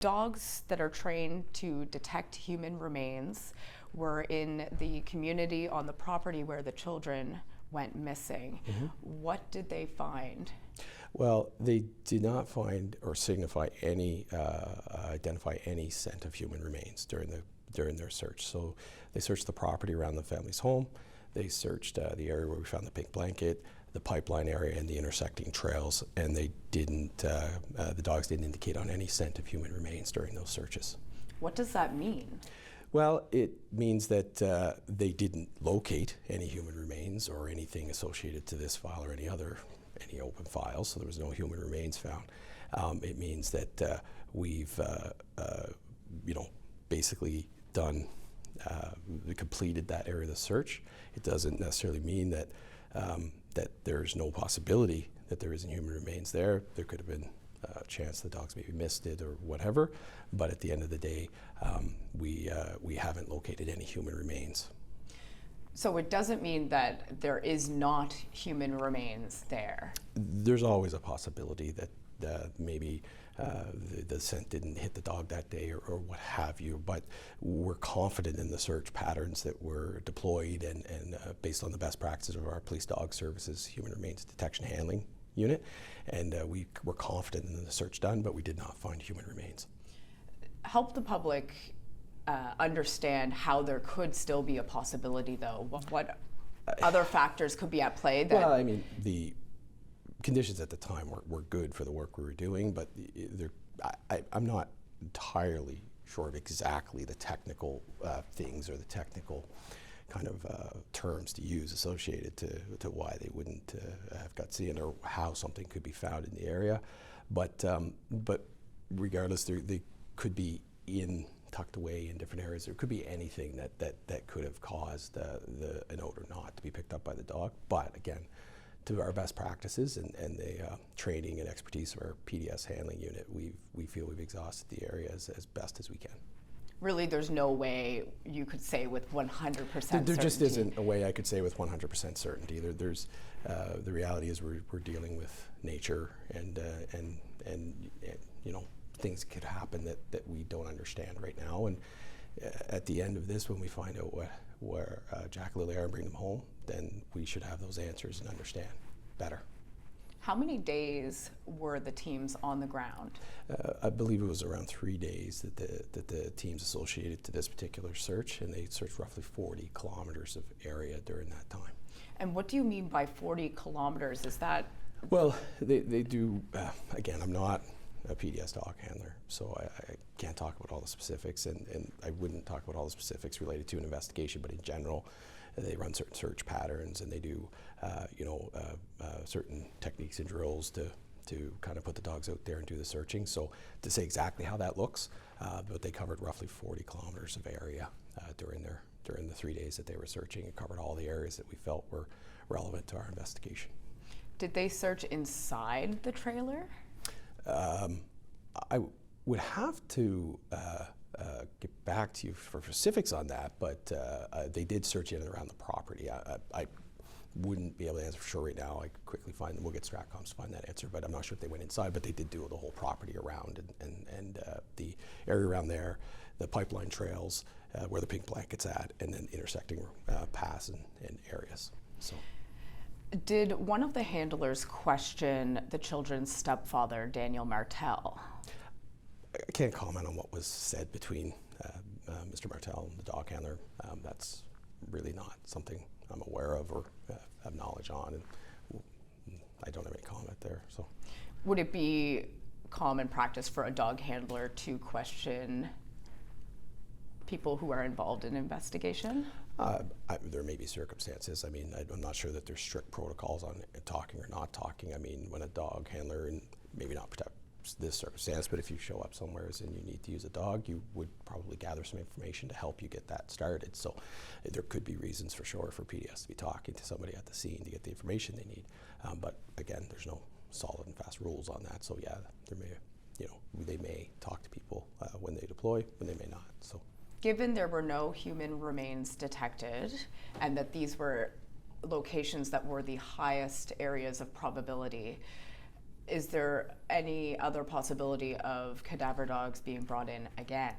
Dogs that are trained to detect human remains were in the community on the property where the children went missing. Mm-hmm. What did they find? Well, they did not find or signify any, identify any scent of human remains during their search. So they searched the property around the family's home. They searched the area where we found the pink blanket, the pipeline area, and the intersecting trails, and they didn't. The dogs didn't indicate on any scent of human remains during those searches. What does that mean? Well, it means that they didn't locate any human remains or anything associated to this file or any open files, so there was no human remains found. It means that we've basically done, completed that area of the search. It doesn't necessarily mean that that there's no possibility that there isn't human remains there. There could have been a chance the dogs maybe missed it or whatever, but at the end of the day, we haven't located any human remains. So it doesn't mean that there is not human remains there? There's always a possibility that maybe the scent didn't hit the dog that day or what have you, but we're confident in the search patterns that were deployed and based on the best practices of our police dog services human remains detection handling unit, and we're confident in the search done, but we did not find human remains. Help the public understand how there could still be a possibility, though. What other factors could be at play? Well, I mean, the conditions at the time were good for the work we were doing, but I'm not entirely sure of exactly the technical things or the technical kind of terms to use associated to why they wouldn't have got seen or how something could be found in the area. But regardless, they could be tucked away in different areas. There could be anything that could have caused an odor not to be picked up by the dog. But again, to our best practices and the training and expertise of our PDS handling unit, we feel we've exhausted the area as best as we can. Really, there's no way you could say with 100% certainty? There just isn't a way I could say with 100% certainty. There's the reality is we're dealing with nature and things could happen that we don't understand right now. And at the end of this, when we find out where Jack and Lily are and bring them home, then we should have those answers and understand better. How many days were the teams on the ground? I believe it was around 3 days that the teams associated to this particular search, and they searched roughly 40 kilometers of area during that time. And what do you mean by 40 kilometers? Is that? Well, they do, again, I'm not a PDS dog handler, so I can't talk about all the specifics, and I wouldn't talk about all the specifics related to an investigation, but in general, they run certain search patterns and they do certain techniques and drills to kind of put the dogs out there and do the searching. So to say exactly how that looks, but they covered roughly 40 kilometers of area during the 3 days that they were searching, and covered all the areas that we felt were relevant to our investigation. Did they search inside the trailer? I would have to get back to you for specifics on that, but they did search in and around the property. I wouldn't be able to answer for sure right now. I could quickly find them. We'll get Stratcoms to find that answer, but I'm not sure if they went inside, but they did do the whole property around and the area around there, the pipeline trails, where the pink blanket's at, and then intersecting paths and areas. So. Did one of the handlers question the children's stepfather, Daniel Martell? I can't comment on what was said between Mr. Martell and the dog handler. That's really not something I'm aware of or have knowledge on, and I don't have any comment there. So, would it be common practice for a dog handler to question people who are involved in investigation? There may be circumstances. I mean, I'm not sure that there's strict protocols on talking or not talking. I mean, when a dog handler, and maybe not protect this circumstance, but if you show up somewhere and you need to use a dog, you would probably gather some information to help you get that started. So there could be reasons for sure for PDS to be talking to somebody at the scene to get the information they need. But again, there's no solid and fast rules on that. So yeah, they may talk to people when they deploy, when they may not. So. Given there were no human remains detected and that these were locations that were the highest areas of probability, Is there any other possibility of cadaver dogs being brought in again?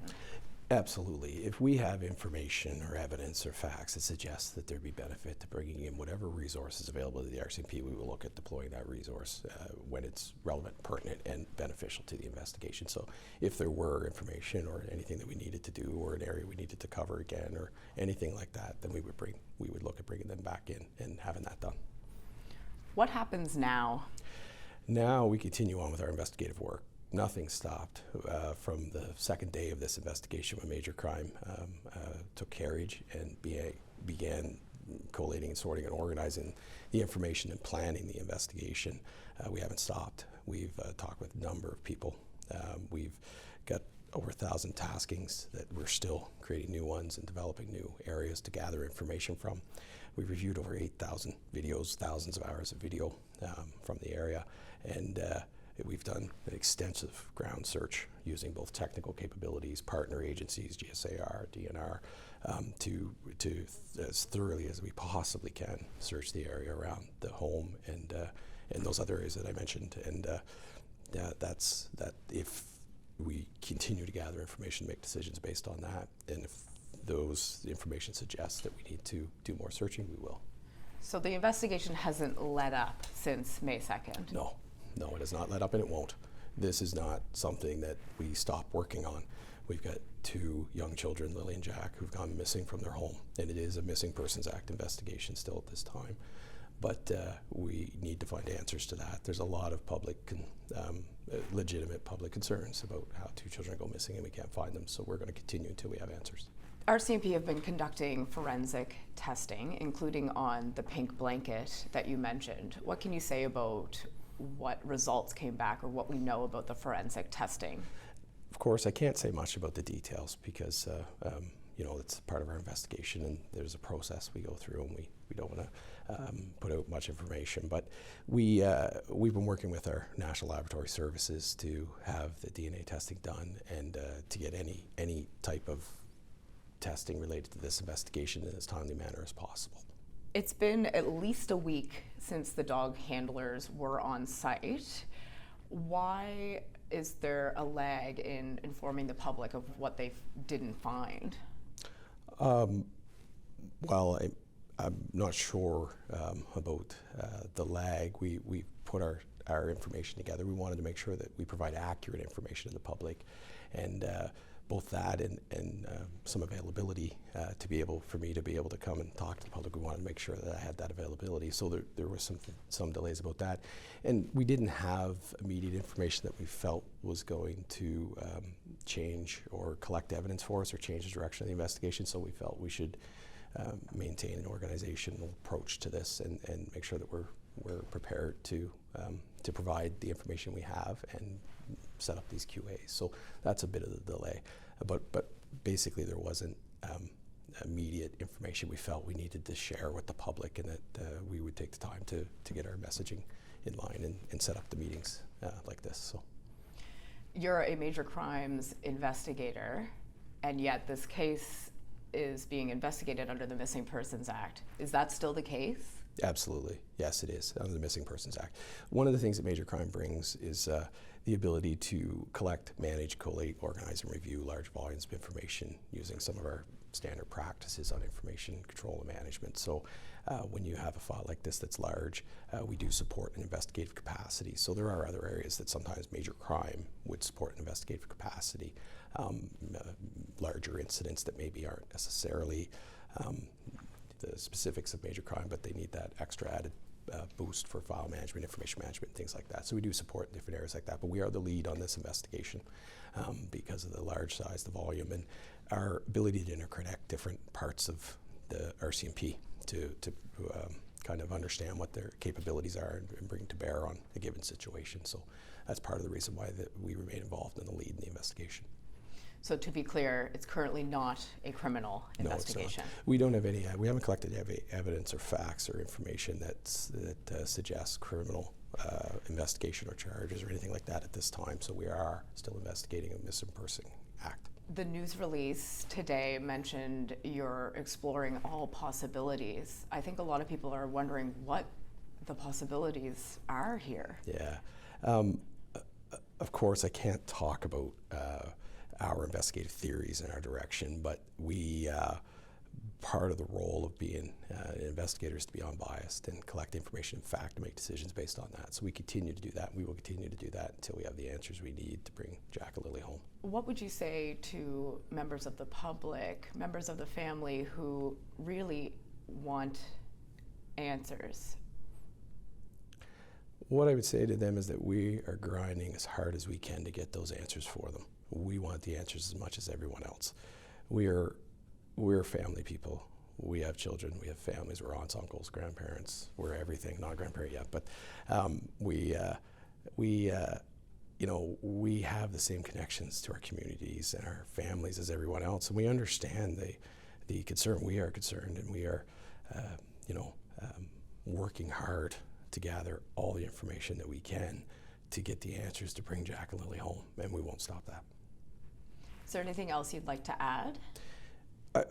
Absolutely. If we have information or evidence or facts that suggest that there'd be benefit to bringing in whatever resources available to the RCMP, we will look at deploying that resource when it's relevant, pertinent, and beneficial to the investigation. So if there were information or anything that we needed to do or an area we needed to cover again or anything like that, then we would look at bringing them back in and having that done. What happens now? Now we continue on with our investigative work. Nothing stopped from the second day of this investigation when major crime took carriage and began collating and sorting and organizing the information and planning the investigation. We haven't stopped. We've talked with a number of people. We've got over 1,000 taskings that we're still creating new ones and developing new areas to gather information from. We've reviewed over 8,000 videos, thousands of hours of video from the area, and we've done an extensive ground search using both technical capabilities, partner agencies, GSAR, DNR, to as thoroughly as we possibly can search the area around the home and those other areas that I mentioned. And that's if we continue to gather information, make decisions based on that, and if those information suggests that we need to do more searching, we will. So the investigation hasn't let up since May 2nd? No, it has not let up, and it won't. This is not something that we stop working on. We've got 2 young children, Lilly and Jack, who've gone missing from their home, and it is a Missing Persons Act investigation still at this time. But we need to find answers to that. There's a lot of legitimate public concerns about how 2 children go missing and we can't find them, so we're going to continue until we have answers. RCMP have been conducting forensic testing, including on the pink blanket that you mentioned. What can you say about what results came back or what we know about the forensic testing? Of course, I can't say much about the details because it's part of our investigation and there's a process we go through, and we don't want to put out much information. But we've been working with our National Laboratory Services to have the DNA testing done and to get any type of testing related to this investigation in as timely manner as possible. It's been at least a week since the dog handlers were on site. Why is there a lag in informing the public of what they didn't find? Well, I'm not sure about the lag. We put our information together. We wanted to make sure that we provide accurate information to the public, and both that and some availability for me to be able to come and talk to the public. We wanted to make sure that I had that availability. So there was some delays about that, and we didn't have immediate information that we felt was going to change or collect evidence for us or change the direction of the investigation. So we felt we should maintain an organizational approach to this and make sure that we're prepared to provide the information we have and set up these QAs. So that's a bit of the delay. But basically there wasn't immediate information we felt we needed to share with the public, and that we would take the time to get our messaging in line and set up the meetings like this. So. You're a major crimes investigator, and yet this case is being investigated under the Missing Persons Act. Is that still the case? Absolutely. Yes, it is, under the Missing Persons Act. One of the things that major crime brings is the ability to collect, manage, collate, organize, and review large volumes of information using some of our standard practices on information control and management. So when you have a file like this that's large, we do support an investigative capacity. So there are other areas that sometimes major crime would support an investigative capacity. Larger incidents that maybe aren't necessarily the specifics of major crime, but they need that extra added boost for file management, information management, things like that. So we do support in different areas like that, but we are the lead on this investigation because of the large size, the volume, and our ability to interconnect different parts of the RCMP to kind of understand what their capabilities are and bring to bear on a given situation. So that's part of the reason why we remain involved in the lead in the investigation. So to be clear, it's currently not a criminal investigation. No, it's not. We don't have any. We haven't collected evidence or facts or information that suggests criminal investigation or charges or anything like that at this time. So we are still investigating a Missing Person Act. The news release today mentioned you're exploring all possibilities. I think a lot of people are wondering what the possibilities are here. Yeah. Of course, I can't talk about our investigative theories in our direction, but part of the role of being an investigator is to be unbiased and collect information and fact to make decisions based on that. So we continue to do that. We will continue to do that until we have the answers we need to bring Jack and Lily home. What would you say to members of the public, members of the family who really want answers? What I would say to them is that we are grinding as hard as we can to get those answers for them. We want the answers as much as everyone else. We're family people. We have children, we have families, we're aunts, uncles, grandparents, we're everything, not a grandparent yet, but we have the same connections to our communities and our families as everyone else, and we understand the concern. We are concerned, and we are working hard to gather all the information that we can to get the answers to bring Jack and Lily home, and we won't stop that. Is there anything else you'd like to add?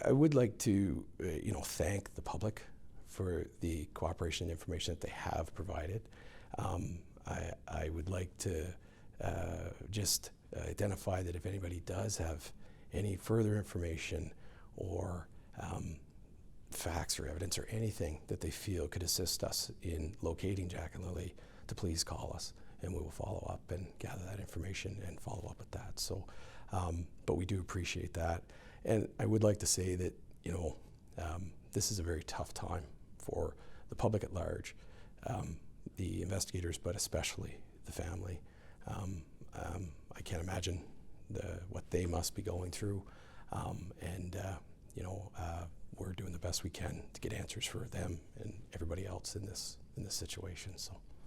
I would like to thank the public for the cooperation and information that they have provided. I would like to just identify that if anybody does have any further information or facts or evidence or anything that they feel could assist us in locating Jack and Lily, to please call us, and we will follow up and gather that information and follow up with that. So, but we do appreciate that. And I would like to say that, this is a very tough time for the public at large, the investigators, but especially the family. I can't imagine what they must be going through, we're doing the best we can to get answers for them and everybody else in this situation. So.